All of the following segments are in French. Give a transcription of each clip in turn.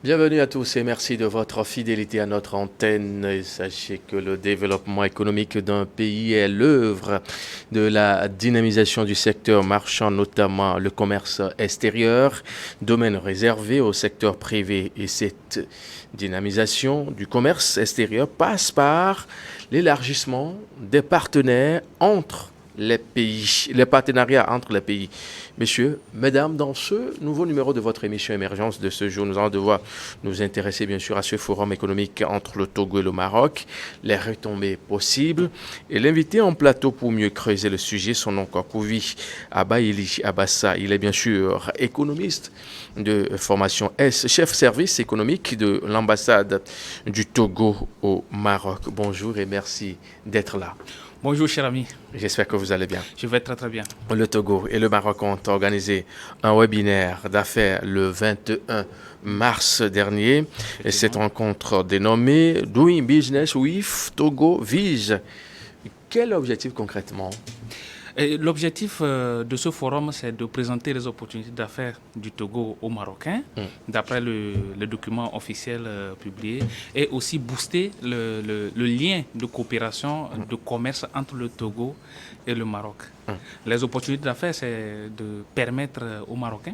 Bienvenue à tous et merci de votre fidélité à notre antenne. Et sachez que le développement économique d'un pays est l'œuvre de la dynamisation du secteur marchand, notamment le commerce extérieur, domaine réservé au secteur privé. Et cette dynamisation du commerce extérieur passe par l'élargissement des partenaires entre les pays, les partenariats entre les pays. Messieurs, mesdames, dans ce nouveau numéro de votre émission Émergence de ce jour, nous allons devoir nous intéresser bien sûr à ce forum économique entre le Togo et le Maroc, les retombées possibles. Et l'invité en plateau pour mieux creuser le sujet, son nom Kouvi Abaili Abassa. Il est bien sûr économiste de formation S, chef service économique de l'ambassade du Togo au Maroc. Bonjour et merci d'être là. Bonjour cher ami, J'espère que vous allez bien. je vais très très bien. Le Togo et le Maroc ont organisé un webinaire d'affaires le 21 mars dernier. Et cette rencontre dénommée Doing Business with Togo vise quel objectif concrètement? L'objectif de ce forum, c'est de présenter les opportunités d'affaires du Togo aux Marocains, d'après le document officiel publié, et aussi booster le lien de coopération, de commerce entre le Togo et le Maroc. Les opportunités d'affaires, c'est de permettre aux Marocains,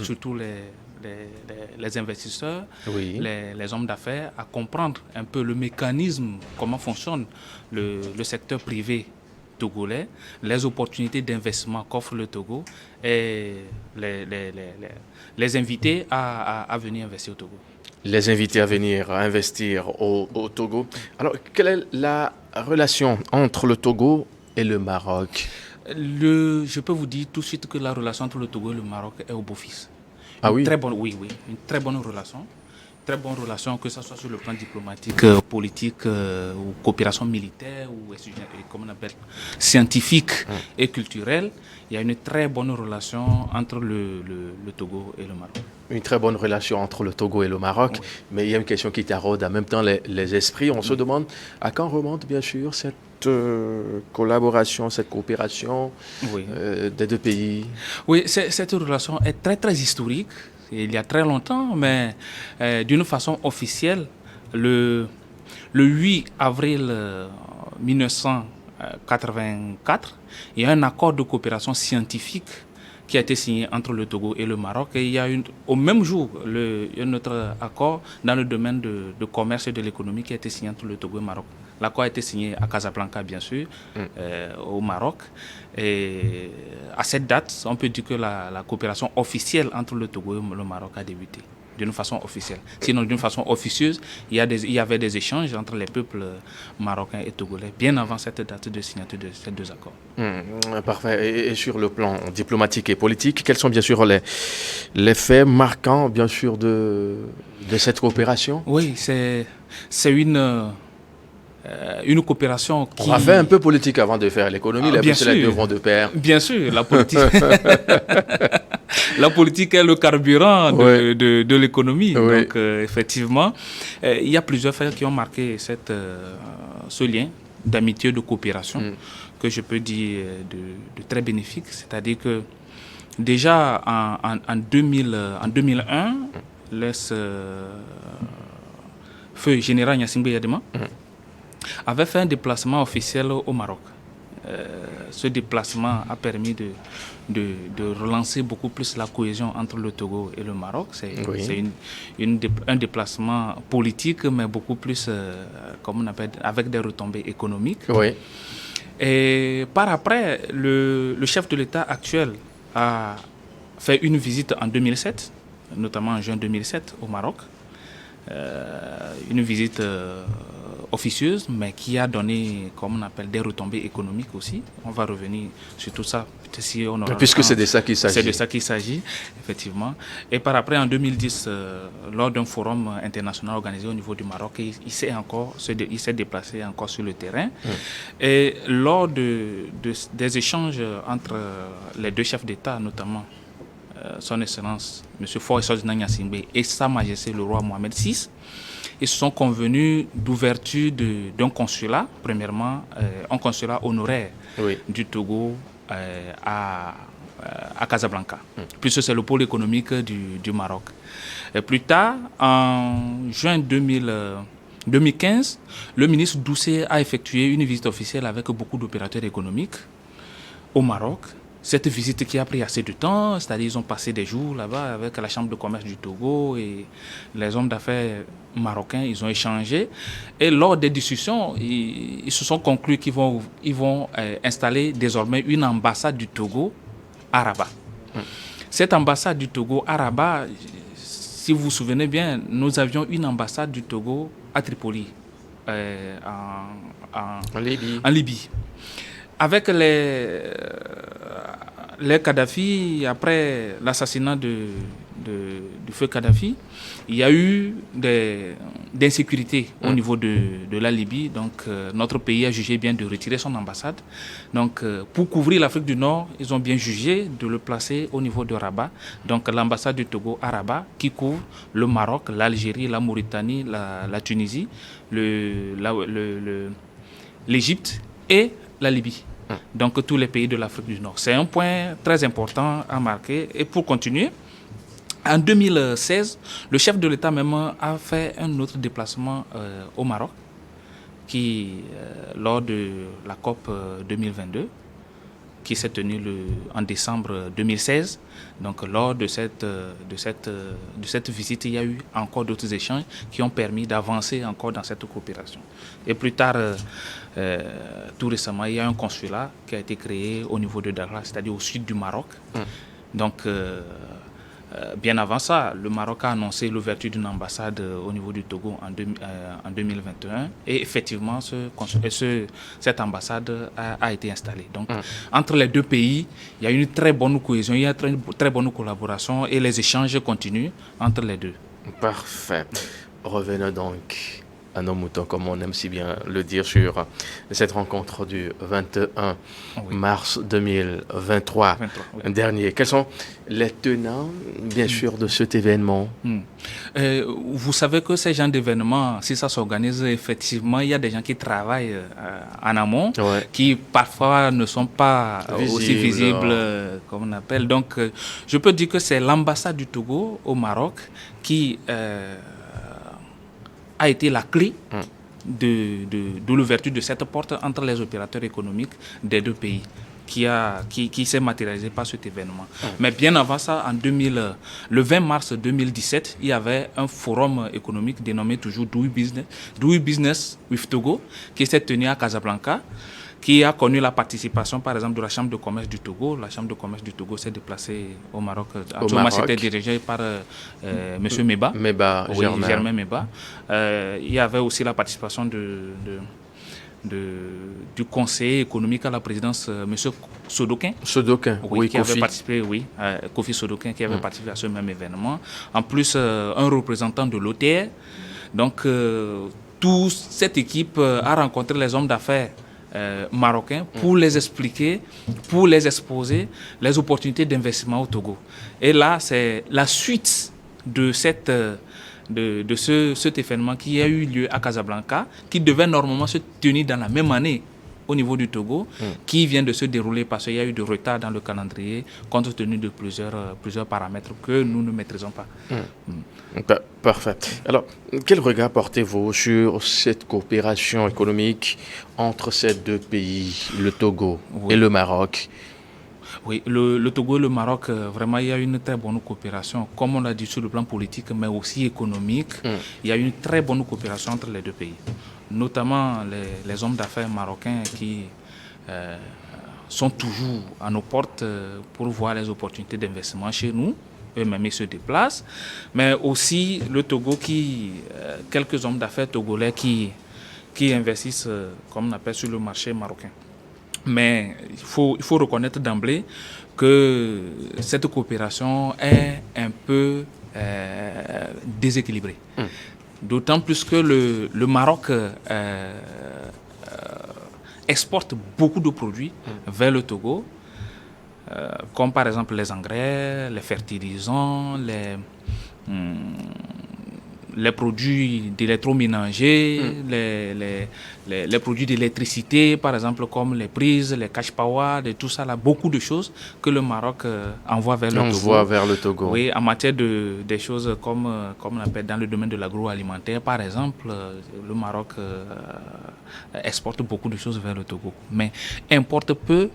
surtout les investisseurs, Oui. les hommes d'affaires, à comprendre un peu le mécanisme, comment fonctionne le secteur privé togolais, les opportunités d'investissement qu'offre le Togo et les inviter à venir investir au Togo. Les invités à venir investir au Togo. Alors, quelle est la relation entre le Togo et le Maroc? Je peux vous dire tout de suite que la relation entre le Togo et le Maroc est au beau-fils. Ah oui? Très bonne, oui, une très bonne relation. Très bonne relation, que ce soit sur le plan diplomatique, politique, ou coopération militaire, ou comme on appelle, scientifique et culturelle. Il y a une très bonne relation entre le Togo et le Maroc. Une très bonne relation entre le Togo et le Maroc, oui. Mais il y a une question qui taraude en même temps les esprits. On se demande à quand remonte bien sûr cette collaboration, cette coopération des deux pays. Oui, cette relation est très très historique. Il y a très longtemps, mais d'une façon officielle, le 8 avril 1984, il y a un accord de coopération scientifique qui a été signé entre le Togo et le Maroc. Et il y a au même jour un autre accord dans le domaine de commerce et de l'économie qui a été signé entre le Togo et le Maroc. L'accord a été signé à Casablanca, bien sûr, au Maroc. Et à cette date, on peut dire que la coopération officielle entre le Togo et le Maroc a débuté d'une façon officielle. Sinon, d'une façon officieuse, il y avait des échanges entre les peuples marocains et togolais bien avant cette date de signature de ces deux accords. Parfait. Et sur le plan diplomatique et politique, quels sont bien sûr les faits marquants bien sûr de cette coopération? Oui, c'est une coopération qui... On va faire un peu politique avant de faire l'économie, les deux vont de pair. Bien sûr, la politique. La politique est le carburant de l'économie. Oui. Donc, effectivement, il y a plusieurs faits qui ont marqué ce lien d'amitié, de coopération, que je peux dire de très bénéfique. C'est-à-dire que déjà en 2001, feu général Gnassingbé Yadema avait fait un déplacement officiel au Maroc. Ce déplacement a permis de relancer beaucoup plus la cohésion entre le Togo et le Maroc. C'est un déplacement politique, mais beaucoup plus, comme on appelle, avec des retombées économiques. Oui. Et par après, le chef de l'État actuel a fait une visite en 2007, notamment en juin 2007 au Maroc. Une visite officieuse, mais qui a donné, comme on appelle, des retombées économiques aussi. On va revenir sur tout ça. Si on aura puisque c'est de ça qu'il s'agit. C'est de ça qu'il s'agit, effectivement. Et par après, en 2010, lors d'un forum international organisé au niveau du Maroc, il s'est déplacé encore sur le terrain. Et lors des échanges entre les deux chefs d'État, notamment son Excellence, M. Faure Essozdina Gnassingbé et Sa Majesté le roi Mohamed VI, ils se sont convenus d'ouverture d'un consulat, premièrement, un consulat honoraire du Togo à Casablanca, puisque c'est le pôle économique du Maroc. Et plus tard, en juin 2015, le ministre Doucet a effectué une visite officielle avec beaucoup d'opérateurs économiques au Maroc. Cette visite qui a pris assez de temps, c'est-à-dire ils ont passé des jours là-bas avec la Chambre de commerce du Togo et les hommes d'affaires marocains, ils ont échangé. Et lors des discussions, ils se sont conclus qu'ils vont installer désormais une ambassade du Togo à Rabat. Cette ambassade du Togo à Rabat, si vous vous souvenez bien, nous avions une ambassade du Togo à Tripoli, En Libye. en Libye. Avec les Kadhafi, après l'assassinat du feu Kadhafi, il y a eu des insécurités au niveau de la Libye. Donc, notre pays a jugé bien de retirer son ambassade. Donc, pour couvrir l'Afrique du Nord, ils ont bien jugé de le placer au niveau de Rabat. Donc, l'ambassade du Togo à Rabat, qui couvre le Maroc, l'Algérie, la Mauritanie, la Tunisie, l'Égypte et la Libye. Donc tous les pays de l'Afrique du Nord. C'est un point très important à marquer. Et pour continuer, en 2016, le chef de l'État même a fait un autre déplacement au Maroc, lors de la COP 2022, qui s'est tenue en décembre 2016. Donc lors de cette visite, il y a eu encore d'autres échanges qui ont permis d'avancer encore dans cette coopération. Et plus tard, tout récemment, il y a un consulat qui a été créé au niveau de Dakar, c'est-à-dire au sud du Maroc. Donc bien avant ça, le Maroc a annoncé l'ouverture d'une ambassade au niveau du Togo en 2021 et effectivement cette ambassade a été installée. Donc entre les deux pays, il y a une très bonne cohésion, il y a une très bonne collaboration et les échanges continuent entre les deux. Parfait. Revenons donc à nos moutons, comme on aime si bien le dire, sur cette rencontre du 21 mars 2023 dernier. Quels sont les tenants, bien sûr, de cet événement? Vous savez que ces genres d'événements, si ça s'organise, effectivement, il y a des gens qui travaillent en amont, qui parfois ne sont pas aussi visibles, comme on appelle. Donc, je peux dire que c'est l'ambassade du Togo au Maroc qui a été la clé de l'ouverture de cette porte entre les opérateurs économiques des deux pays qui s'est matérialisé par cet événement. Mais bien avant ça, le 20 mars 2017, il y avait un forum économique dénommé toujours Do Business with Togo qui s'est tenu à Casablanca, qui a connu la participation, par exemple, de la Chambre de commerce du Togo. La Chambre de commerce du Togo s'est déplacée au Maroc. Actuellement, c'était dirigé par M. Meba. Germain Meba. Il y avait aussi la participation du conseiller économique à la présidence, M. Sodokin. Qui avait participé, Kofi Sodokin, qui avait participé à ce même événement. En plus, un représentant de l'OTR. Donc, toute cette équipe a rencontré les hommes d'affaires marocains pour les expliquer, pour les exposer les opportunités d'investissement au Togo. Et là, c'est la suite de cet événement qui a eu lieu à Casablanca, qui devait normalement se tenir dans la même année au niveau du Togo, qui vient de se dérouler parce qu'il y a eu du retard dans le calendrier compte tenu de plusieurs paramètres que nous ne maîtrisons pas. Parfait. Alors, quel regard portez-vous sur cette coopération économique entre ces deux pays, le Togo et le Maroc? Oui, le Togo et le Maroc, vraiment, il y a une très bonne coopération, comme on l'a dit sur le plan politique, mais aussi économique. Il y a une très bonne coopération entre les deux pays, notamment les hommes d'affaires marocains qui sont toujours à nos portes pour voir les opportunités d'investissement chez nous. Eux-mêmes, ils se déplacent. Mais aussi le Togo, quelques hommes d'affaires togolais qui investissent, comme on appelle, sur le marché marocain. Mais il faut reconnaître d'emblée que cette coopération est un peu déséquilibrée. D'autant plus que le Maroc exporte beaucoup de produits vers le Togo, comme par exemple les engrais, les fertilisants, les produits d'électroménager, les produits d'électricité, par exemple, comme les prises, les cash power, tout ça, là, beaucoup de choses que le Maroc envoie vers le Togo. Envoie vers le Togo. Oui, en matière des choses comme on appelle dans le domaine de l'agroalimentaire, par exemple, le Maroc exporte beaucoup de choses vers le Togo, mais importe peu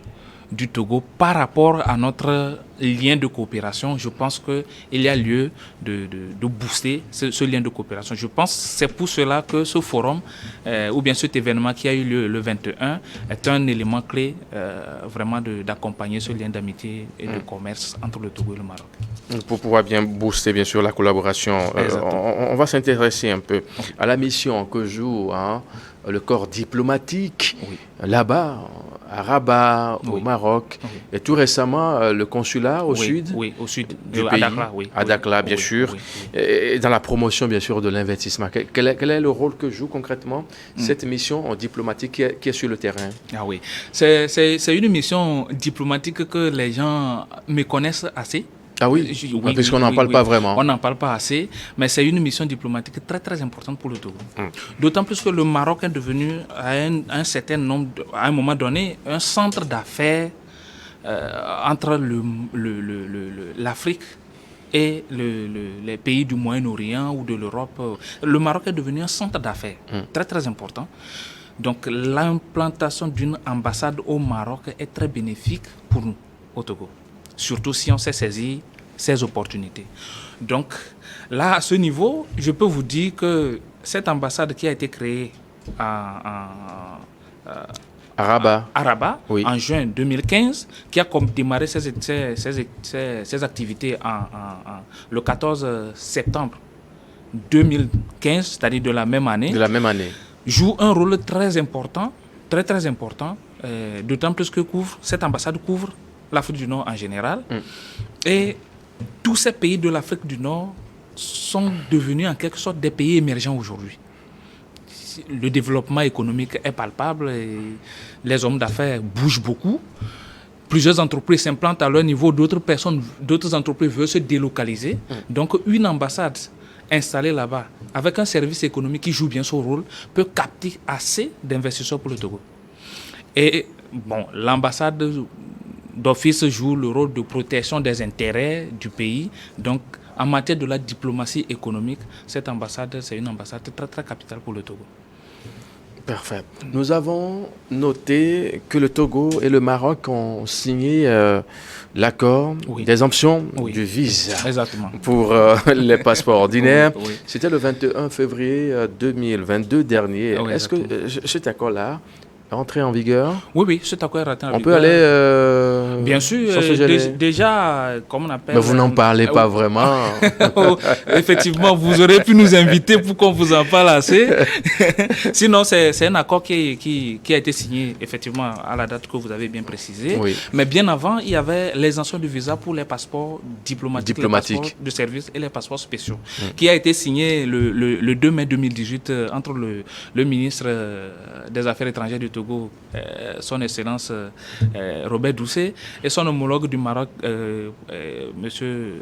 du Togo par rapport à notre lien de coopération. Je pense qu'il y a lieu de booster ce lien de coopération. Je pense que c'est pour cela que ce forum, ou bien cet événement qui a eu lieu le 21, est un élément clé vraiment d'accompagner ce lien d'amitié et de commerce entre le Togo et le Maroc. Pour pouvoir bien booster, bien sûr, la collaboration, on va s'intéresser un peu à la mission que joue le corps diplomatique là-bas, à Rabat, au Maroc, et tout récemment le consulat au sud, au sud du pays, à Dakhla, bien sûr, et dans la promotion, bien sûr, de l'investissement. Quel est le rôle que joue concrètement cette mission diplomatique qui est sur le terrain? Ah oui, c'est une mission diplomatique que les gens méconnaissent assez. Ah oui, puisqu'on n'en parle pas vraiment. On n'en parle pas assez, mais c'est une mission diplomatique très très importante pour le Togo. D'autant plus que le Maroc est devenu à un certain nombre, à un moment donné, un centre d'affaires entre l'Afrique et les pays du Moyen-Orient ou de l'Europe. Le Maroc est devenu un centre d'affaires très très important. Donc l'implantation d'une ambassade au Maroc est très bénéfique pour nous au Togo. Surtout si on sait saisir ces opportunités. Donc là, à ce niveau, je peux vous dire que cette ambassade qui a été créée à Rabat en juin 2015, qui a démarré ses activités le 14 septembre 2015, c'est-à-dire de la même année, joue un rôle très important, très très important, d'autant plus que cette ambassade couvre l'Afrique du Nord en général. Et tous ces pays de l'Afrique du Nord sont devenus en quelque sorte des pays émergents aujourd'hui. Le développement économique est palpable et les hommes d'affaires bougent beaucoup. Plusieurs entreprises s'implantent à leur niveau, d'autres entreprises veulent se délocaliser. Donc une ambassade installée là-bas, avec un service économique qui joue bien son rôle, peut capter assez d'investisseurs pour le Togo. Et bon, l'ambassade d'office joue le rôle de protection des intérêts du pays. Donc, en matière de la diplomatie économique, cette ambassade, c'est une ambassade très, très capitale pour le Togo. Parfait. Nous avons noté que le Togo et le Maroc ont signé l'accord d'exemption du visa pour les passeports ordinaires. C'était le 21 février 2022 dernier. Est-ce que cet accord-là rentré en vigueur? Oui, cet accord est rentré en vigueur. On peut aller... Bien sûr, déjà, comme on appelle... Mais vous n'en parlez pas vraiment. Effectivement, vous aurez pu nous inviter pour qu'on vous en parle assez. Sinon, c'est un accord qui a été signé, effectivement, à la date que vous avez bien précisée. Mais bien avant, il y avait l'exemption du visa pour les passeports diplomatiques. Les passeports de service et les passeports spéciaux, qui a été signé le 2 mai 2018 entre le ministre des Affaires étrangères du Togo, son Excellence Robert Doucet, et son homologue du Maroc, Monsieur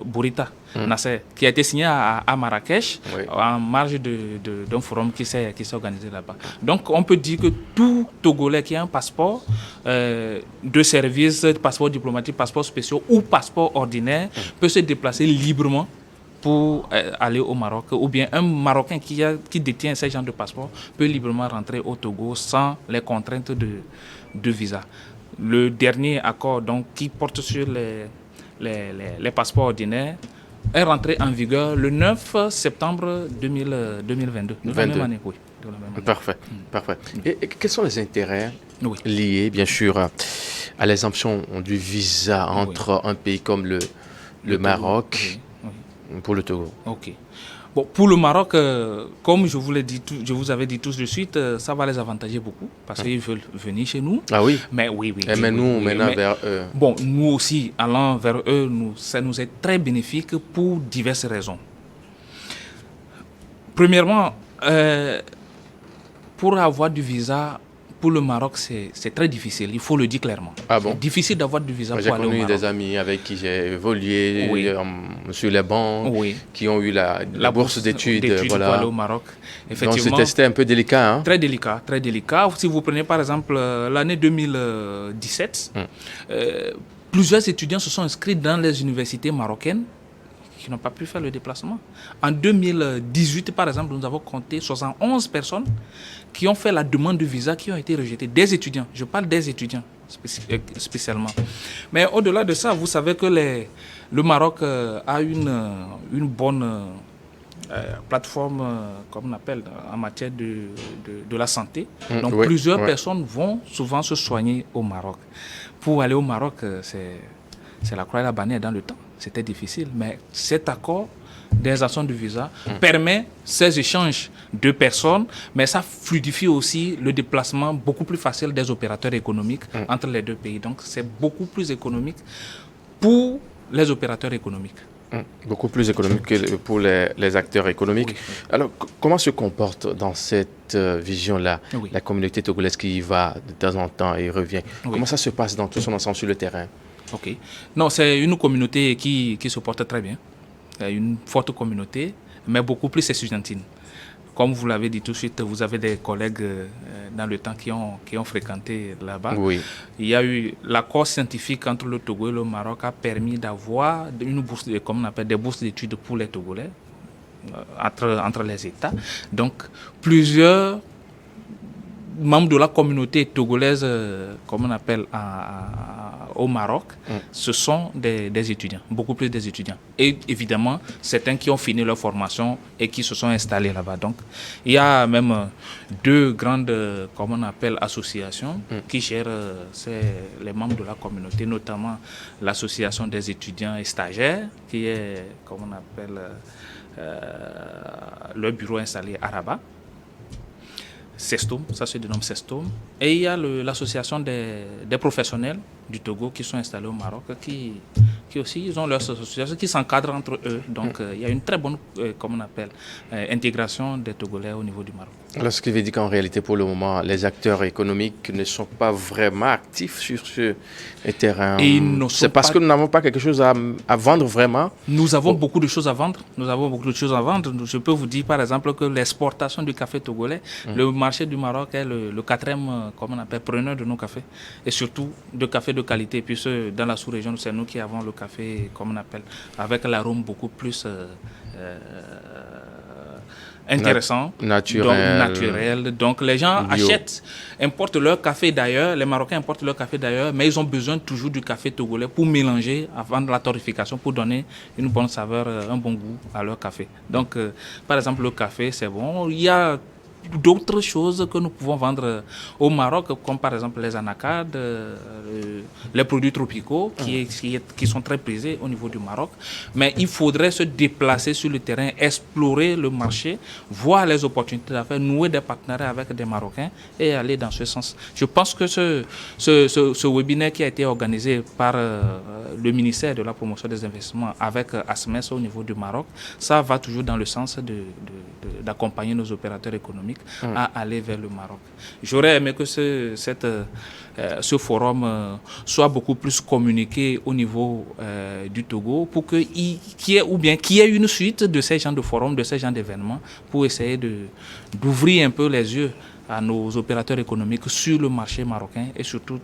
Bourita Nasser, qui a été signé à Marrakech en marge d'un forum qui s'est organisé là-bas. Donc on peut dire que tout Togolais qui a un passeport de service, passeport diplomatique, passeport spécial ou passeport ordinaire peut se déplacer librement pour aller au Maroc, ou bien un Marocain qui détient ce genre de passeport peut librement rentrer au Togo sans les contraintes de visa. Le dernier accord donc, qui porte sur les passeports ordinaires est rentré en vigueur le 9 septembre 2022. De la même année, oui. Parfait. Et quels sont les intérêts liés, bien sûr, à l'exemption du visa entre un pays comme le Maroc pour le Togo? Bon, pour le Maroc, comme je vous avais dit tout de suite, ça va les avantager beaucoup parce qu'ils veulent venir chez nous. Ah oui. Mais mais nous, maintenant vers eux. Bon, nous aussi, allant vers eux, ça nous est très bénéfique pour diverses raisons. Premièrement, pour avoir du visa pour le Maroc, c'est très difficile, il faut le dire clairement. Ah bon? C'est difficile d'avoir du visa Moi, pour j'ai aller au connu Maroc. des amis avec qui j'ai évolué Oui. sur les bancs, Oui. qui ont eu la bourse d'études. Pour aller Voilà. au Maroc. Donc Effectivement, c'était un peu délicat. Hein? très délicat, très délicat. Si vous prenez par exemple l'année 2017, plusieurs étudiants se sont inscrits dans les universités marocaines qui n'ont pas pu faire le déplacement. En 2018, par exemple, nous avons compté 71 personnes qui ont fait la demande de visa qui ont été rejetées. Des étudiants, je parle des étudiants spécialement. Mais au-delà de ça, vous savez que le Maroc a une bonne plateforme, comme on appelle, en matière de la santé. Donc Oui, plusieurs oui. personnes vont souvent se soigner au Maroc. Pour aller au Maroc, c'est la croix et la bannière dans le temps. C'était difficile, mais cet accord d'exemption de visa permet ces échanges de personnes, mais ça fluidifie aussi le déplacement beaucoup plus facile des opérateurs économiques entre les deux pays. Donc c'est beaucoup plus économique pour les opérateurs économiques. Beaucoup plus économique que pour les acteurs économiques. Oui, oui. Alors, comment se comporte dans cette vision-là Oui. la communauté togolaise qui y va de temps en temps et revient? Oui. Comment ça se passe dans tout son ensemble sur le terrain? Ok. Non, c'est une communauté qui se porte très bien. Une forte communauté, mais beaucoup plus estudiantine. Comme vous l'avez dit tout de suite, vous avez des collègues dans le temps qui ont fréquenté là-bas. Oui. Il y a eu l'accord scientifique entre le Togo et le Maroc a permis d'avoir une bourse, comme on appelle des bourses d'études pour les Togolais entre les États. Donc, plusieurs membres de la communauté togolaise, comme on appelle au Maroc, ce sont des étudiants, beaucoup plus des étudiants. Et évidemment, certains qui ont fini leur formation et qui se sont installés là-bas. Donc, il y a même deux grandes, comme on appelle, associations qui gèrent les membres de la communauté, notamment l'association des étudiants et stagiaires, qui est, comme on appelle, le bureau installé à Rabat. Sestom, ça se dénomme Sestom. Et il y a l'association des professionnels du Togo qui sont installés au Maroc, qui aussi, ils ont leurs associations qui s'encadrent entre eux. Donc, il y a une très bonne, comme on appelle, intégration des Togolais au niveau du Maroc. Alors, ce qui veut dire qu'en réalité, pour le moment, les acteurs économiques ne sont pas vraiment actifs sur ce terrain. C'est parce que nous n'avons pas quelque chose à vendre vraiment. Nous avons beaucoup de choses à vendre. Je peux vous dire, par exemple, que l'exportation du café togolais, le marché du Maroc est le quatrième, comme on appelle, preneur de nos cafés. Et surtout, de café de qualité. Puisque dans la sous-région, c'est nous qui avons le café, comme on appelle, avec l'arôme beaucoup plus intéressant, naturel. Donc les gens importent leur café d'ailleurs, les Marocains importent leur café d'ailleurs, mais ils ont besoin toujours du café togolais pour mélanger avant la torréfication, pour donner une bonne saveur, un bon goût à leur café. Donc par exemple le café c'est bon, il y a d'autres choses que nous pouvons vendre au Maroc, comme par exemple les anacardes, les produits tropicaux qui sont très prisés au niveau du Maroc. Mais il faudrait se déplacer sur le terrain, explorer le marché, voir les opportunités d'affaires, nouer des partenariats avec des Marocains et aller dans ce sens. Je pense que ce webinaire qui a été organisé par le ministère de la promotion des investissements avec ASMES au niveau du Maroc, ça va toujours dans le sens d'accompagner nos opérateurs économiques à aller vers le Maroc. J'aurais aimé que ce forum soit beaucoup plus communiqué au niveau du Togo pour qu'il y ait une suite de ces genres de forums, de ces genres d'événements pour essayer d'ouvrir un peu les yeux à nos opérateurs économiques sur le marché marocain et surtout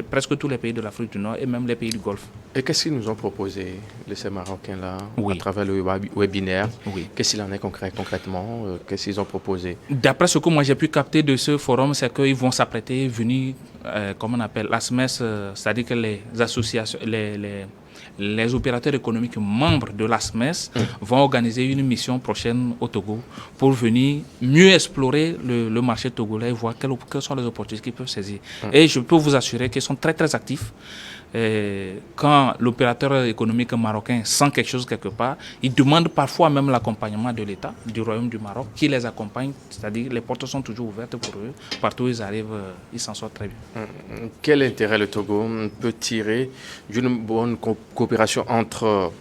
presque tous les pays de l'Afrique du Nord et même les pays du Golfe. Et qu'est-ce qu'ils nous ont proposé, ces Marocains-là, à travers le webinaire? Oui. Qu'est-ce qu'il en est concrètement? Qu'est-ce qu'ils ont proposé? D'après ce que moi j'ai pu capter de ce forum, c'est qu'ils vont s'apprêter, venir, comme on appelle, l'ASMES, c'est-à-dire que les associations, les opérateurs économiques membres de l'ASMES vont organiser une mission prochaine au Togo pour venir mieux explorer le marché togolais et voir quelles sont les opportunités qu'ils peuvent saisir. Et je peux vous assurer qu'ils sont très très actifs. Quand l'opérateur économique marocain sent quelque chose quelque part, il demande parfois même l'accompagnement de l'État, du Royaume du Maroc, qui les accompagne, c'est-à-dire les portes sont toujours ouvertes pour eux. Partout où ils arrivent, ils s'en sortent très bien. Quel intérêt le Togo peut tirer d'une bonne coopération entre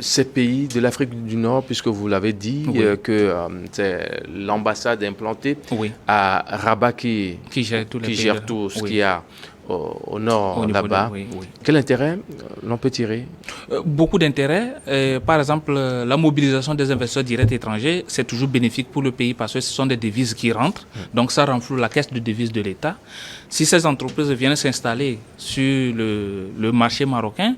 ces pays de l'Afrique du Nord, puisque vous l'avez dit, que c'est l'ambassade implantée à Rabat qui gère tout ce qu'il y a au nord là-bas. Quel intérêt l'on peut tirer? Beaucoup d'intérêt. Par exemple, la mobilisation des investisseurs directs étrangers, c'est toujours bénéfique pour le pays parce que ce sont des devises qui rentrent. Donc ça renfloue la caisse de devises de l'État. Si ces entreprises viennent s'installer sur le marché marocain,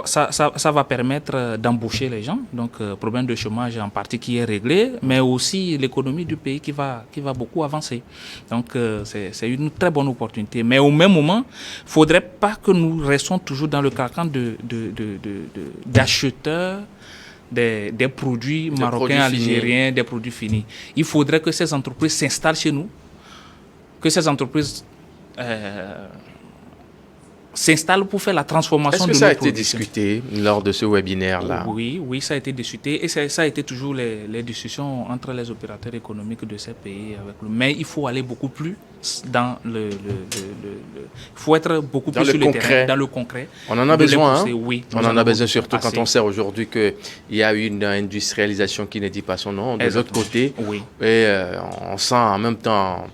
ça va permettre d'embaucher les gens. Donc problème de chômage en partie qui est réglé, mais aussi l'économie du pays qui va beaucoup avancer. Donc c'est une très bonne opportunité. Mais au même moment, il ne faudrait pas que nous restions toujours dans le carcan d'acheteurs des produits marocains, algériens, des produits finis. Il faudrait que ces entreprises s'installent chez nous, que ces entreprises s'installent pour faire la transformation de nos produits. Est-ce que ça a été discuté lors de ce webinaire-là? Oui, ça a été discuté et ça a été toujours les discussions entre les opérateurs économiques de ces pays. Mais il faut aller beaucoup plus dans il faut être beaucoup plus sur le terrain, dans le concret. On en a besoin, hein? Oui. On en a besoin surtout quand on sait aujourd'hui qu'il y a une industrialisation qui ne dit pas son nom. De l'autre côté, et on sent en même temps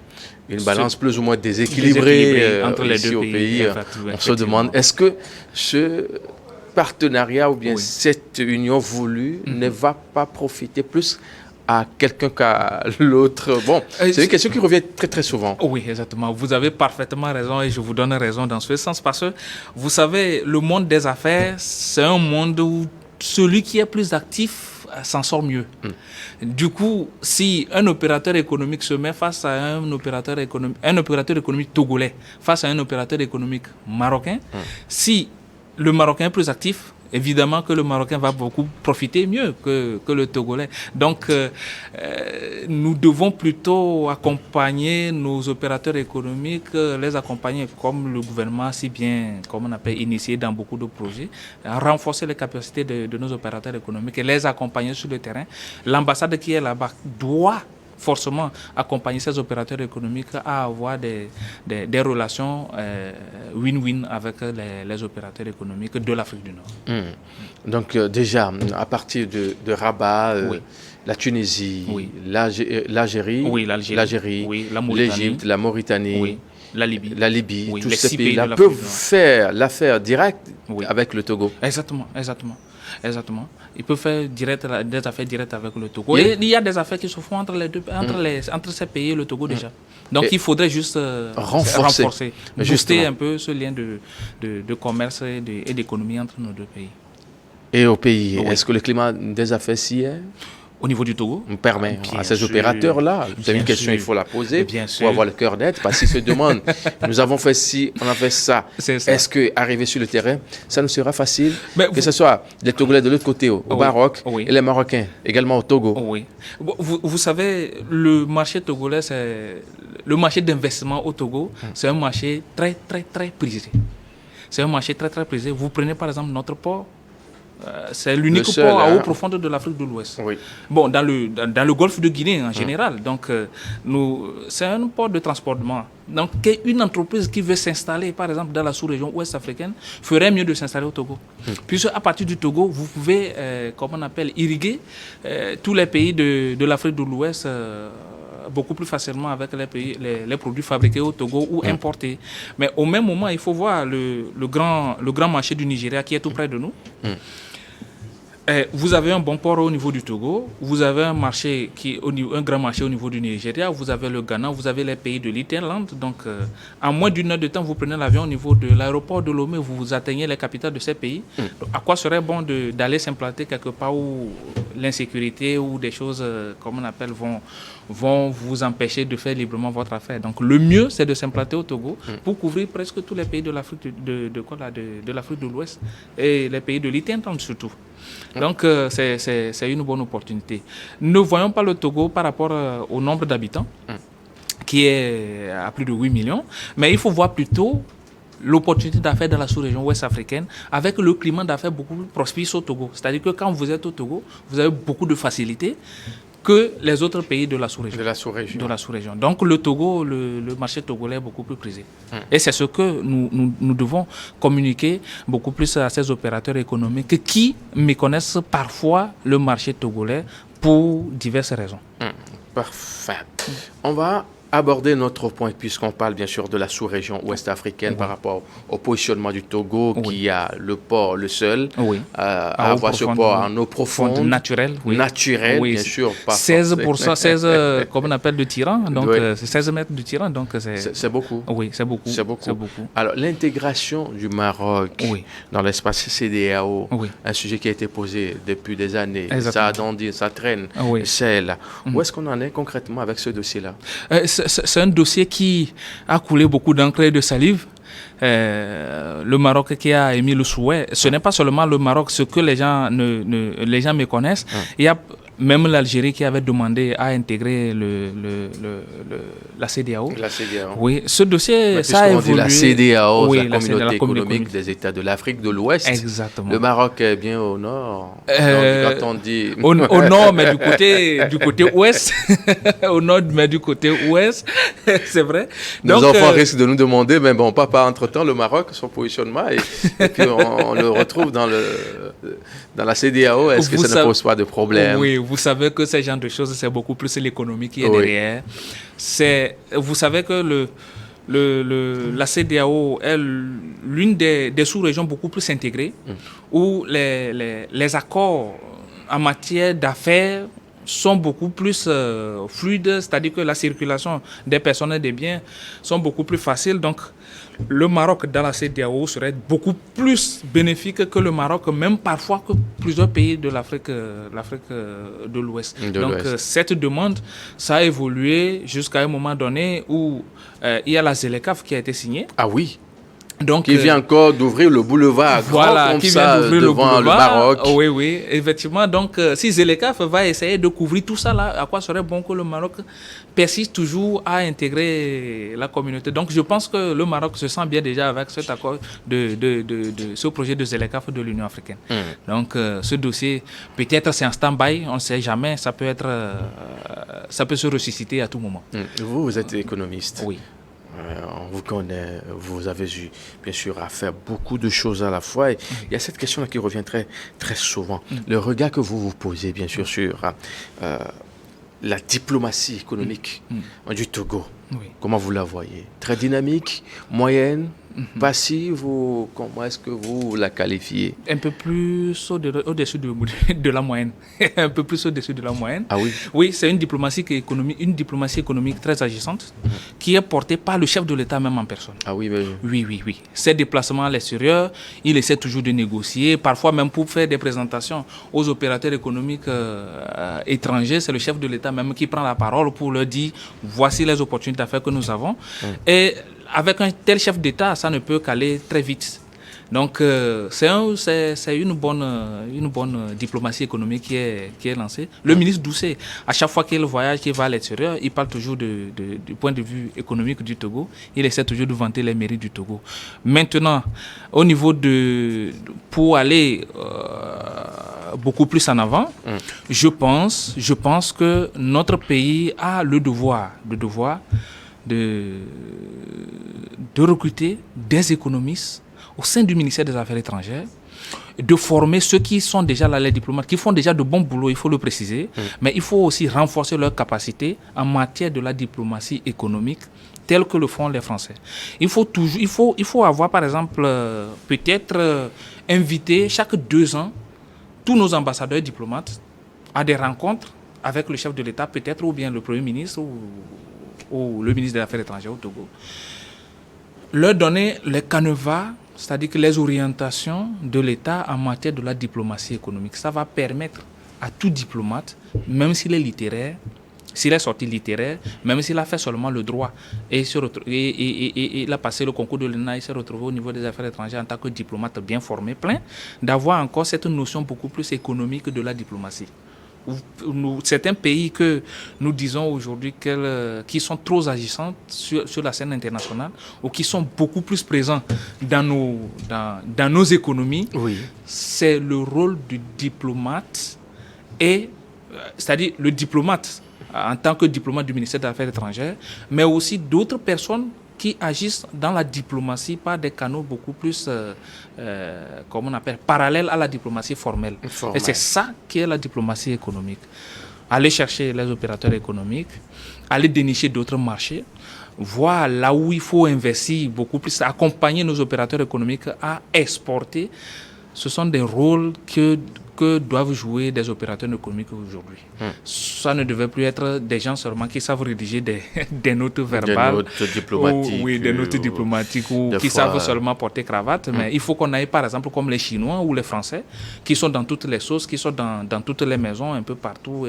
une balance plus ou moins déséquilibrée entre les deux pays. On se demande, est-ce que ce partenariat ou bien cette union voulue ne va pas profiter plus à quelqu'un qu'à l'autre? Bon, c'est une question qui revient très très souvent. Oui, exactement. Vous avez parfaitement raison et je vous donne raison dans ce sens parce que, vous savez, le monde des affaires, c'est un monde où celui qui est plus actif s'en sort mieux. Du coup, si un opérateur économique se met face à un opérateur économique togolais, face à un opérateur économique marocain, si le Marocain est plus actif, évidemment que le Marocain va beaucoup profiter mieux que le Togolais. Donc, nous devons plutôt accompagner nos opérateurs économiques, les accompagner comme le gouvernement, si bien, comme on appelle, initié dans beaucoup de projets, renforcer les capacités de nos opérateurs économiques et les accompagner sur le terrain. L'ambassade qui est là-bas doit forcément accompagner ces opérateurs économiques à avoir des relations win-win avec les opérateurs économiques de l'Afrique du Nord. Donc déjà, à partir de Rabat, la Tunisie, l'Algérie, l'Égypte, la Mauritanie, la Libye, tous ces pays-là peuvent faire l'affaire directe avec le Togo. Exactement. Ils peuvent faire des affaires directes avec le Togo. Et il y a des affaires qui se font entre ces pays et le Togo déjà. Donc il faudrait juste renforcer, booster un peu ce lien de commerce et d'économie entre nos deux pays. Et au pays, est-ce que le climat des affaires s'y est? Au niveau du Togo, on permet à ces opérateurs-là. C'est une question, il faut la poser pour avoir le cœur net, parce qu'ils se demandent, nous avons fait ci, on a fait ça. Est-ce qu'arriver sur le terrain, ça nous sera facile? Que ce soit les Togolais de l'autre côté, au Maroc, et les Marocains également au Togo. Oui. Vous savez, le marché togolais, le marché d'investissement au Togo, c'est un marché très, très, très prisé. C'est un marché très, très prisé. Vous prenez par exemple notre port. C'est l'unique port à eau profonde de l'Afrique de l'Ouest. Bon, dans le golfe de Guinée en général. Donc, c'est un port de transportement. Donc, une entreprise qui veut s'installer, par exemple, dans la sous-région ouest africaine, ferait mieux de s'installer au Togo. Puisque à partir du Togo, vous pouvez, comme on appelle, irriguer tous les pays de l'Afrique de l'Ouest beaucoup plus facilement avec les produits fabriqués au Togo ou importés. Mais au même moment, il faut voir le grand marché du Nigeria qui est tout près de nous. Vous avez un bon port au niveau du Togo, vous avez un grand marché au niveau du Nigeria, vous avez le Ghana, vous avez les pays de l'Interland. Donc, en moins d'une heure de temps, vous prenez l'avion au niveau de l'aéroport de Lomé, vous atteignez les capitales de ces pays. Donc, à quoi serait bon d'aller s'implanter quelque part où l'insécurité ou des choses, comme on appelle, vont vous empêcher de faire librement votre affaire. Donc, le mieux, c'est de s'implanter au Togo pour couvrir presque tous les pays de l'Afrique de l'Afrique de l'Ouest et les pays de l'Interland surtout. Donc, c'est une bonne opportunité. Ne voyons pas le Togo par rapport au nombre d'habitants, qui est à plus de 8 millions, mais il faut voir plutôt l'opportunité d'affaires dans la sous-région ouest africaine avec le climat d'affaires beaucoup plus propice au Togo. C'est-à-dire que quand vous êtes au Togo, vous avez beaucoup de facilités que les autres pays de la sous-région. De la sous-région. Donc le Togo, le marché togolais est beaucoup plus prisé. Et c'est ce que nous devons communiquer beaucoup plus à ces opérateurs économiques qui méconnaissent parfois le marché togolais pour diverses raisons. Parfait. On va aborder notre point, puisqu'on parle bien sûr de la sous-région ouest africaine par rapport au positionnement du Togo, qui a le port, le seul, à avoir ce port en eau profonde, naturelle, bien sûr. Pas 16%, 16 comme on appelle de tirant, donc c'est 16 mètres de tirant, donc c'est beaucoup. Oui, c'est beaucoup. Alors l'intégration du Maroc dans l'espace CEDEAO, un sujet qui a été posé depuis des années, ça traîne, c'est là. Où est-ce qu'on en est concrètement avec ce dossier-là? C'est un dossier qui a coulé beaucoup d'encre et de salive. Le Maroc qui a émis le souhait. Ce n'est pas seulement le Maroc, ce que les gens méconnaissent. Il y a même l'Algérie qui avait demandé à intégrer la CEDEAO. Oui, ce dossier, ça a évolué. La CEDEAO, la communauté économique des États de l'Afrique de l'Ouest. Exactement. Le Maroc est bien au nord. Donc, quand on dit... au nord, mais du côté ouest. Au nord, mais du côté ouest. C'est vrai. Nos enfants risquent de nous demander, mais bon, papa, entre-temps, le Maroc, son positionnement, et puis on le retrouve dans la CEDEAO. Est-ce que ça ne pose pas de problème? Oui, vous savez que ce genre de choses, c'est beaucoup plus l'économie qui est derrière. Vous savez que la CEDEAO est l'une des sous-régions beaucoup plus intégrées, où les accords en matière d'affaires sont beaucoup plus fluides, c'est-à-dire que la circulation des personnes et des biens sont beaucoup plus faciles. Donc, le Maroc dans la CEDEAO serait beaucoup plus bénéfique que le Maroc, même parfois que plusieurs pays de l'Afrique de l'Ouest. Donc, cette demande, ça a évolué jusqu'à un moment donné où il y a la ZLECAf qui a été signée. Ah oui. Donc, qui vient encore d'ouvrir le boulevard comme ça devant le Maroc. Oui, effectivement. Donc, si ZLECAf va essayer de couvrir tout ça, là, à quoi serait bon que le Maroc persiste toujours à intégrer la communauté. Donc, je pense que le Maroc se sent bien déjà avec cet accord ce projet de ZLECAf de l'Union africaine. Donc, ce dossier, peut-être c'est en stand-by, on ne sait jamais, ça peut se ressusciter à tout moment. Vous êtes économiste. Oui. On vous connaît, vous avez eu bien sûr à faire beaucoup de choses à la fois. Et il y a cette question-là qui revient très, très souvent. Le regard que vous posez bien sûr sur la diplomatie économique du Togo. Comment vous la voyez? Très dynamique, moyenne, passive, ou comment est-ce que vous la qualifiez? Un peu plus au-dessus de la moyenne. Un peu plus au-dessus de la moyenne. Ah oui? Oui, c'est une diplomatie économique très agissante qui est portée par le chef de l'État même en personne. Ah oui, mais... Oui. Ses déplacements à l'extérieur, il essaie toujours de négocier, parfois même pour faire des présentations aux opérateurs économiques étrangers. C'est le chef de l'État même qui prend la parole pour leur dire voici les opportunités d'affaires que nous avons. Et avec un tel chef d'État, ça ne peut qu'aller très vite. Donc, c'est une bonne diplomatie économique qui est lancée. Le ministre Doucet, à chaque fois qu'il voyage, qu'il va à l'extérieur, il parle toujours du point de vue économique du Togo. Il essaie toujours de vanter les mérites du Togo. Maintenant, au niveau pour aller beaucoup plus en avant, je pense que notre pays a le devoir de recruter des économistes au sein du ministère des Affaires étrangères, de former ceux qui sont déjà là, les diplomates, qui font déjà de bons boulots, il faut le préciser, mais il faut aussi renforcer leurs capacités en matière de la diplomatie économique, telle que le font les Français. Il faut avoir, par exemple, peut-être inviter chaque 2 ans tous nos ambassadeurs diplomates à des rencontres avec le chef de l'État, peut-être, ou bien le Premier ministre, ou le ministre des Affaires étrangères au Togo. Leur donner les canevas, c'est-à-dire que les orientations de l'État en matière de la diplomatie économique. Ça va permettre à tout diplomate, même s'il est littéraire, s'il est sorti littéraire, même s'il a fait seulement le droit et il a passé le concours de l'ENA, il s'est retrouvé au niveau des affaires étrangères en tant que diplomate bien formé, plein, d'avoir encore cette notion beaucoup plus économique de la diplomatie. Certains pays que nous disons aujourd'hui qui sont trop agissants sur la scène internationale ou qui sont beaucoup plus présents dans nos économies, c'est le rôle du diplomate et c'est-à-dire le diplomate, en tant que diplomate du ministère des Affaires étrangères, mais aussi d'autres personnes qui agissent dans la diplomatie par des canaux beaucoup plus, comment on appelle, parallèles à la diplomatie formelle. Et c'est ça qui est la diplomatie économique. Aller chercher les opérateurs économiques, aller dénicher d'autres marchés, voir là où il faut investir beaucoup plus, accompagner nos opérateurs économiques à exporter. Ce sont des rôles que doivent jouer des opérateurs économiques aujourd'hui. Ça ne devait plus être des gens seulement qui savent rédiger des notes verbales. Des notes diplomatiques. Oui, des notes diplomatiques ou qui savent seulement porter cravate. Mais il faut qu'on aille, par exemple, comme les Chinois ou les Français, qui sont dans toutes les sauces, qui sont dans toutes les maisons, un peu partout,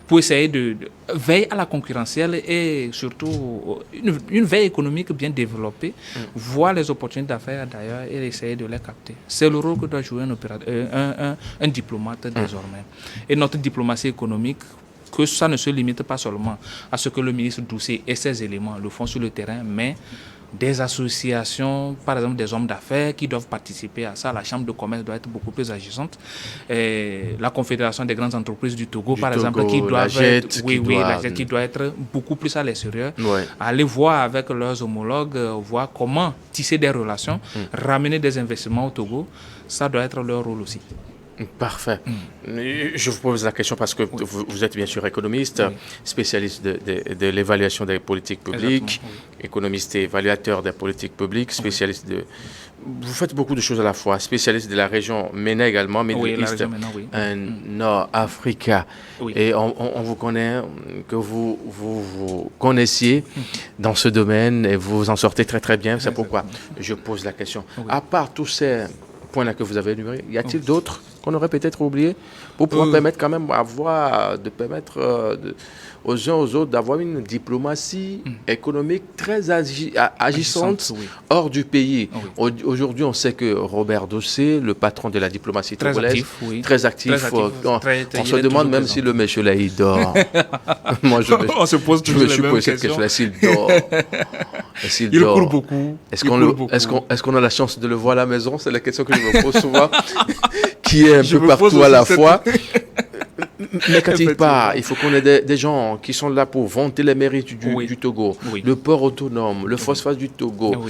pour essayer de veiller à la concurrentielle et surtout une veille économique bien développée, voir les opportunités d'affaires d'ailleurs et essayer de les capter. C'est le rôle que doit jouer un diplomate désormais. Et notre diplomatie économique, que ça ne se limite pas seulement à ce que le ministre Doucet et ses éléments le font sur le terrain, mais des associations, par exemple des hommes d'affaires qui doivent participer à ça. La Chambre de commerce doit être beaucoup plus agissante. Et la Confédération des grandes entreprises du Togo, par exemple, qui doit être beaucoup plus à l'extérieur. Aller voir avec leurs homologues, voir comment tisser des relations, ramener des investissements au Togo. Ça doit être leur rôle aussi. Parfait. Je vous pose la question parce que vous êtes bien sûr économiste, spécialiste de l'évaluation des politiques publiques, économiste et évaluateur des politiques publiques, spécialiste de... Vous faites beaucoup de choses à la fois, spécialiste de la région MENA également, Middle East and North Africa. Et on vous connaît, que vous connaissiez dans ce domaine et vous en sortez très très bien. C'est pourquoi je pose la question. À part tous ces points-là que vous avez énumérés, y a-t-il d'autres qu'on aurait peut-être oublié pour pouvoir permettre quand même aux uns aux autres d'avoir une diplomatie économique très agissante hors du pays. Aujourd'hui, on sait que Robert Doucet, le patron de la diplomatie togolaise, très actif. On se demande même si le monsieur là, il dort. Moi, on se pose toujours les mêmes questions. S'il dort. Il court beaucoup. Est-ce qu'on a la chance de le voir à la maison? C'est la question que je me pose souvent. Qui est un peu partout à la fois. Mais quand il part, il faut qu'on ait des gens qui sont là pour vanter les mérites du Togo. Le port autonome, le phosphate du Togo,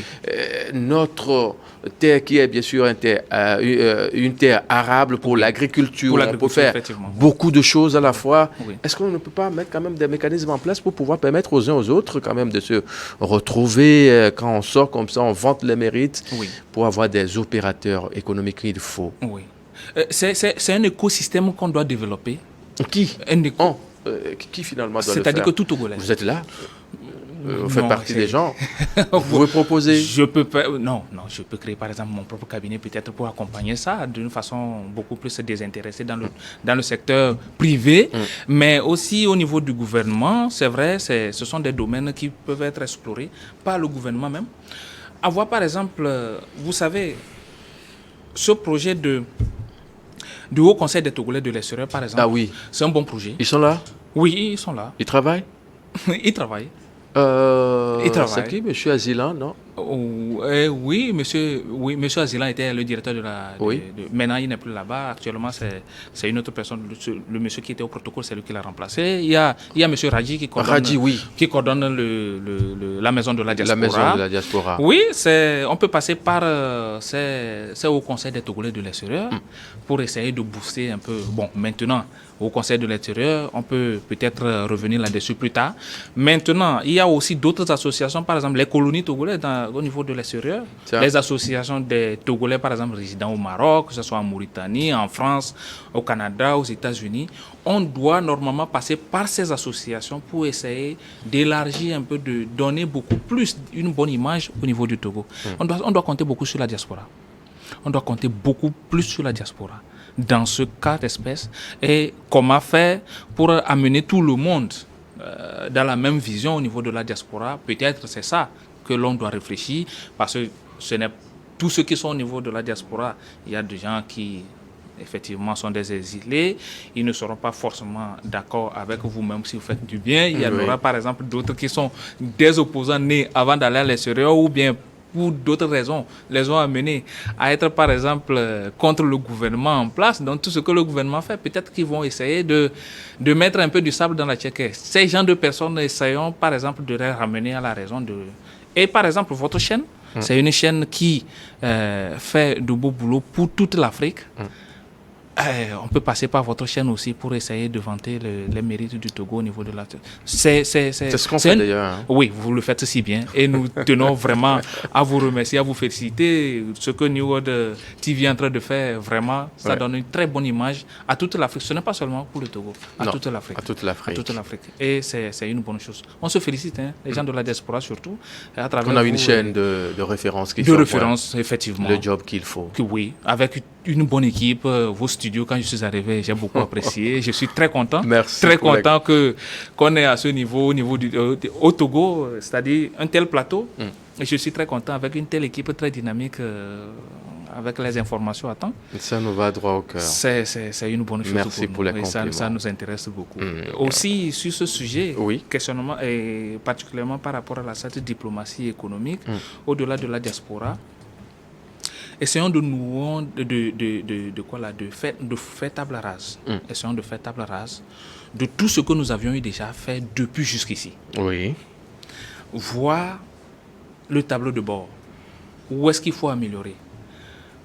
notre terre qui est bien sûr une terre arable pour l'agriculture. On peut faire beaucoup de choses à la fois. Est-ce qu'on ne peut pas mettre quand même des mécanismes en place pour pouvoir permettre aux uns aux autres quand même de se retrouver quand on sort comme ça, on vante les mérites pour avoir des opérateurs économiques qu'il faut? C'est un écosystème qu'on doit développer. Qui qui finalement doit le faire? C'est-à-dire que tout Togolais. Vous êtes là, vous faites partie des gens. Vous pouvez proposer. Je peux créer par exemple mon propre cabinet peut-être pour accompagner ça d'une façon beaucoup plus désintéressée dans le secteur privé, mais aussi au niveau du gouvernement. C'est vrai, ce sont des domaines qui peuvent être explorés par le gouvernement même. Avoir par exemple, vous savez, ce projet du Haut Conseil des Togolais de l'extérieur, par exemple, c'est un bon projet. Ils sont là? Oui, ils sont là. Ils travaillent? Ils travaillent. C'est qui? Monsieur Azilan, non? Oui, monsieur Azilan était le directeur de maintenant, il n'est plus là-bas. Actuellement, c'est une autre personne. Le monsieur qui était au protocole, c'est lui qui l'a remplacé. Il y a monsieur Raji qui coordonne la maison de la diaspora. La maison de la diaspora. Oui, on peut passer par c'est au Conseil des Togolais de l'extérieur pour essayer de booster un peu. Bon, maintenant, au Conseil de l'Intérieur, on peut peut-être revenir là-dessus plus tard. Maintenant, il y a aussi d'autres associations, par exemple les colonies togolaises au niveau de l'extérieur, les associations des Togolais, par exemple, résidant au Maroc, que ce soit en Mauritanie, en France, au Canada, aux États-Unis. On doit normalement passer par ces associations pour essayer d'élargir un peu, de donner beaucoup plus une bonne image au niveau du Togo. On doit compter beaucoup sur la diaspora. On doit compter beaucoup plus sur la diaspora dans ce cas d'espèce et comment faire pour amener tout le monde dans la même vision au niveau de la diaspora. Peut-être c'est ça que l'on doit réfléchir parce que ce n'est tous ceux qui sont au niveau de la diaspora. Il y a des gens qui effectivement sont des exilés, ils ne seront pas forcément d'accord avec vous-même si vous faites du bien. Il y en aura par exemple d'autres qui sont des opposants nés avant d'aller à l'extérieur ou bien pour d'autres raisons, les ont amenés à être, par exemple, contre le gouvernement en place. Donc, tout ce que le gouvernement fait, peut-être qu'ils vont essayer de mettre un peu du sable dans la tchéquée. Ces gens de personnes essayons, par exemple, de les ramener à la raison de... Et, par exemple, votre chaîne, c'est une chaîne qui fait de beaux boulot pour toute l'Afrique. On peut passer par votre chaîne aussi pour essayer de vanter les mérites du Togo au niveau de la... C'est ce qu'on fait d'ailleurs. Hein. Oui, vous le faites si bien. Et nous tenons vraiment à vous remercier, à vous féliciter. Ce que New World TV est en train de faire, vraiment, ça donne une très bonne image à toute l'Afrique. Ce n'est pas seulement pour le Togo, à toute l'Afrique. À toute l'Afrique. À toute l'Afrique. Et c'est une bonne chose. On se félicite, hein, les gens de la diaspora surtout. À travers on a une chaîne de référence qui fait. De référence, effectivement. Le job qu'il faut. Oui, avec une bonne équipe, vos studios, quand je suis arrivé, j'ai beaucoup apprécié. Je suis très content. Merci. Très content qu'on est à ce niveau, au niveau au Togo, c'est-à-dire un tel plateau. Et je suis très content avec une telle équipe très dynamique, avec les informations à temps. Ça nous va droit au cœur. C'est une bonne chose. Merci pour les compliments. Ça nous intéresse beaucoup. Aussi, sur ce sujet, questionnement, et particulièrement par rapport à cette diplomatie économique, au-delà de la diaspora, essayons de faire table rase. Essayons de faire table rase de tout ce que nous avions eu déjà fait depuis jusqu'ici. Oui. Voir le tableau de bord. Où est-ce qu'il faut améliorer?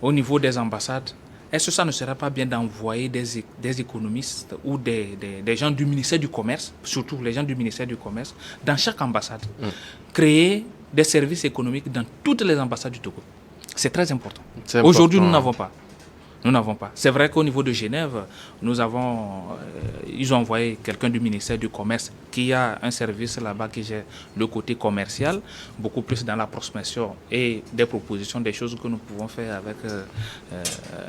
Au niveau des ambassades, est-ce que ça ne serait pas bien d'envoyer des économistes ou des gens du ministère du Commerce, surtout les gens du ministère du Commerce, dans chaque ambassade, créer des services économiques dans toutes les ambassades du Togo? C'est très important. Aujourd'hui, nous n'avons pas. Nous n'avons pas. C'est vrai qu'au niveau de Genève, ils ont envoyé quelqu'un du ministère du Commerce qui a un service là-bas qui gère le côté commercial, beaucoup plus dans la prospection et des propositions, des choses que nous pouvons faire avec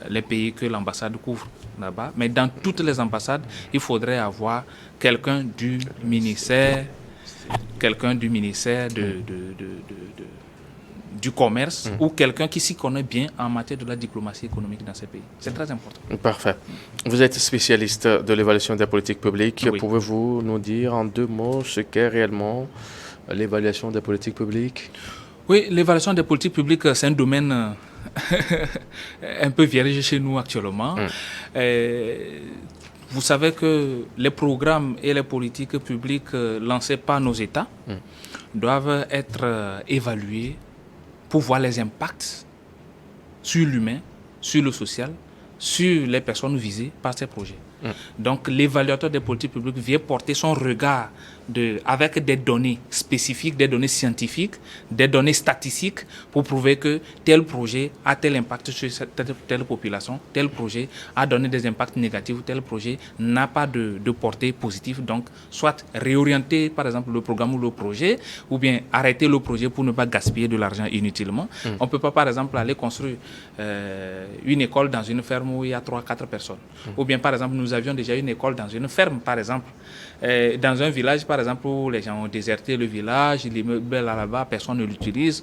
les pays que l'ambassade couvre là-bas. Mais dans toutes les ambassades, il faudrait avoir quelqu'un du ministère du commerce ou quelqu'un qui s'y connaît bien en matière de la diplomatie économique dans ces pays. C'est très important. Parfait. Vous êtes spécialiste de l'évaluation des politiques publiques. Oui. Pouvez-vous nous dire en 2 mots ce qu'est réellement l'évaluation des politiques publiques? Oui, l'évaluation des politiques publiques, c'est un domaine un peu vierge chez nous actuellement. Vous savez que les programmes et les politiques publiques lancés par nos États doivent être évalués pour voir les impacts sur l'humain, sur le social, sur les personnes visées par ces projets. Donc l'évaluateur des politiques publiques vient porter son regard avec des données spécifiques, des données scientifiques, des données statistiques pour prouver que tel projet a tel impact sur telle population, tel projet a donné des impacts négatifs, tel projet n'a pas de portée positive. Donc soit réorienter par exemple le programme ou le projet, ou bien arrêter le projet pour ne pas gaspiller de l'argent inutilement. On ne peut pas par exemple aller construire une école dans une ferme où il y a 3-4 personnes. Ou bien par exemple nous avions déjà une école dans une ferme par exemple, dans un village par exemple où les gens ont déserté le village, l'immeuble là-bas, personne ne l'utilise.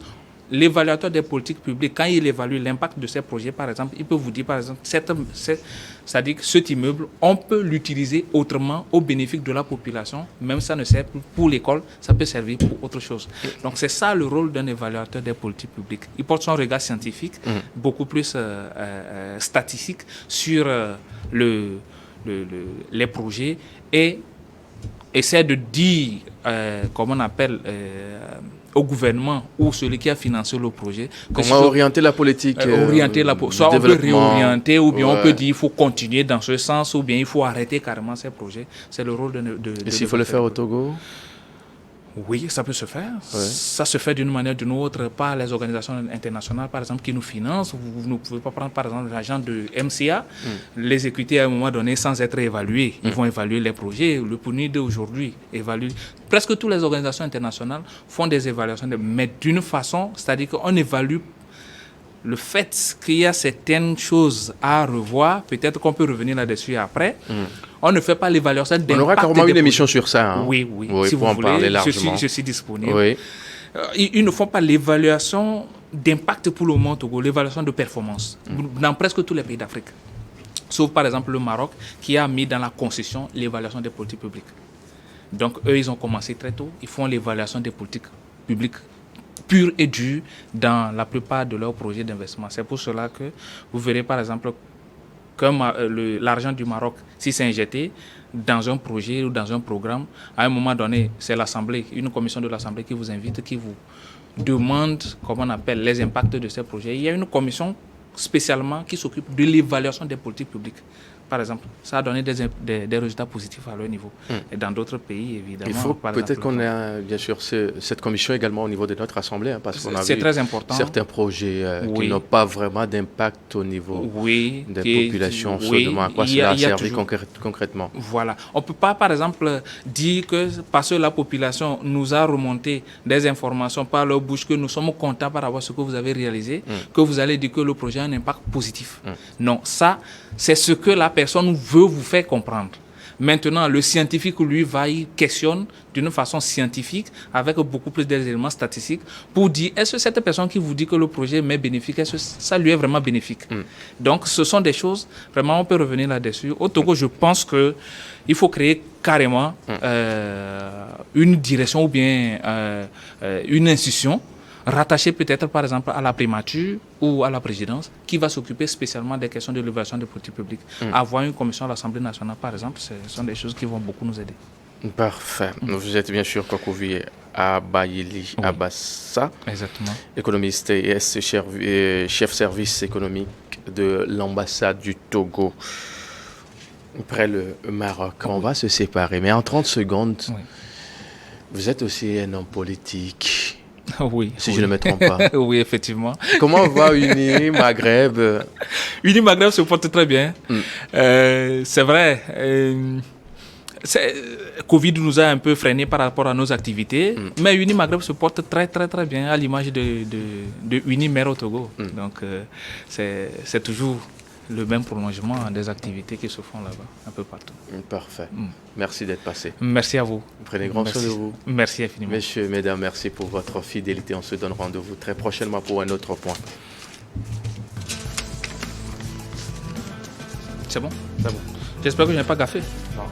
L'évaluateur des politiques publiques, quand il évalue l'impact de ces projets, par exemple, il peut vous dire, par exemple, c'est-à-dire que cet immeuble, on peut l'utiliser autrement au bénéfice de la population, même ça ne sert plus pour l'école, ça peut servir pour autre chose. Donc c'est ça le rôle d'un évaluateur des politiques publiques. Il porte son regard scientifique, beaucoup plus statistique sur les projets et essaie de dire, comment on appelle, au gouvernement ou celui qui a financé le projet. Comment orienter la politique soit on peut réorienter, ou bien on peut dire qu'il faut continuer dans ce sens, ou bien il faut arrêter carrément ces projets. C'est le rôle de et s'il faut le faire au Togo? Oui, ça peut se faire. Ouais. Ça se fait d'une manière ou d'une autre par les organisations internationales, par exemple, qui nous financent. Vous ne pouvez pas prendre, par exemple, l'agent de MCA, les écouter à un moment donné sans être évalués. Ils vont évaluer les projets. Le PNUD aujourd'hui évalue. Presque toutes les organisations internationales font des évaluations, mais d'une façon, c'est-à-dire qu'on évalue le fait qu'il y a certaines choses à revoir. Peut-être qu'on peut revenir là-dessus après. On ne fait pas l'évaluation d'impact. On aura carrément une émission sur ça. Hein? Oui, si vous voulez, je suis disponible. Oui. Ils ne font pas l'évaluation d'impact pour le moment au Togo, l'évaluation de performance dans presque tous les pays d'Afrique. Sauf par exemple le Maroc qui a mis dans la concession l'évaluation des politiques publiques. Donc eux, ils ont commencé très tôt. Ils font l'évaluation des politiques publiques pur et dur dans la plupart de leurs projets d'investissement. C'est pour cela que vous verrez par exemple que l'argent du Maroc, si c'est injecté dans un projet ou dans un programme, à un moment donné, c'est l'Assemblée, une commission de l'Assemblée qui vous invite, qui vous demande, comment on appelle, les impacts de ces projets. Il y a une commission spécialement qui s'occupe de l'évaluation des politiques publiques. Par exemple, ça a donné des résultats positifs à leur niveau. Et dans d'autres pays, évidemment. Il faut peut-être qu'on ait, bien sûr, cette commission également au niveau de notre Assemblée, hein, parce qu'on a vu très important. Certains projets qui n'ont pas vraiment d'impact au niveau des populations. On se demande à quoi cela a servi concrètement. Voilà. On ne peut pas, par exemple, dire que parce que la population nous a remonté des informations par leur bouche, que nous sommes contents par rapport à ce que vous avez réalisé, que vous allez dire que le projet a un impact positif. Non, ça, c'est ce que la personne veut vous faire comprendre. Maintenant, le scientifique, lui, il questionne d'une façon scientifique, avec beaucoup plus d'éléments statistiques, pour dire, est-ce que cette personne qui vous dit que le projet m'est bénéfique, est-ce que ça lui est vraiment bénéfique? Donc, ce sont des choses, vraiment, on peut revenir là-dessus. Au Togo, je pense qu'il faut créer carrément une direction ou bien une institution rattaché peut-être par exemple à la primature ou à la présidence, qui va s'occuper spécialement des questions de l'évaluation des politiques publiques. Avoir une commission à l'Assemblée nationale, par exemple, ce sont des choses qui vont beaucoup nous aider. Parfait. Vous êtes bien sûr Kokouvi Abayili Abassa, exactement, économiste et chef service économique de l'ambassade du Togo près le Maroc. On va se séparer, mais en 30 secondes, vous êtes aussi un homme politique. Oui. Si je ne me trompe pas. Oui, effectivement. Comment va Uni Maghreb? Uni Maghreb se porte très bien. C'est vrai. Covid nous a un peu freiné par rapport à nos activités, mais Uni Maghreb se porte très très très bien à l'image de Uni Mère au Togo. Donc c'est toujours le même prolongement des activités qui se font là-bas, un peu partout. Parfait. Merci d'être passé. Merci à vous. Prenez grand soin de vous. Merci infiniment. Messieurs, mesdames, merci pour votre fidélité. On se donne rendez-vous très prochainement pour un autre point. C'est bon? C'est bon. J'espère que je n'ai pas gaffé. Non.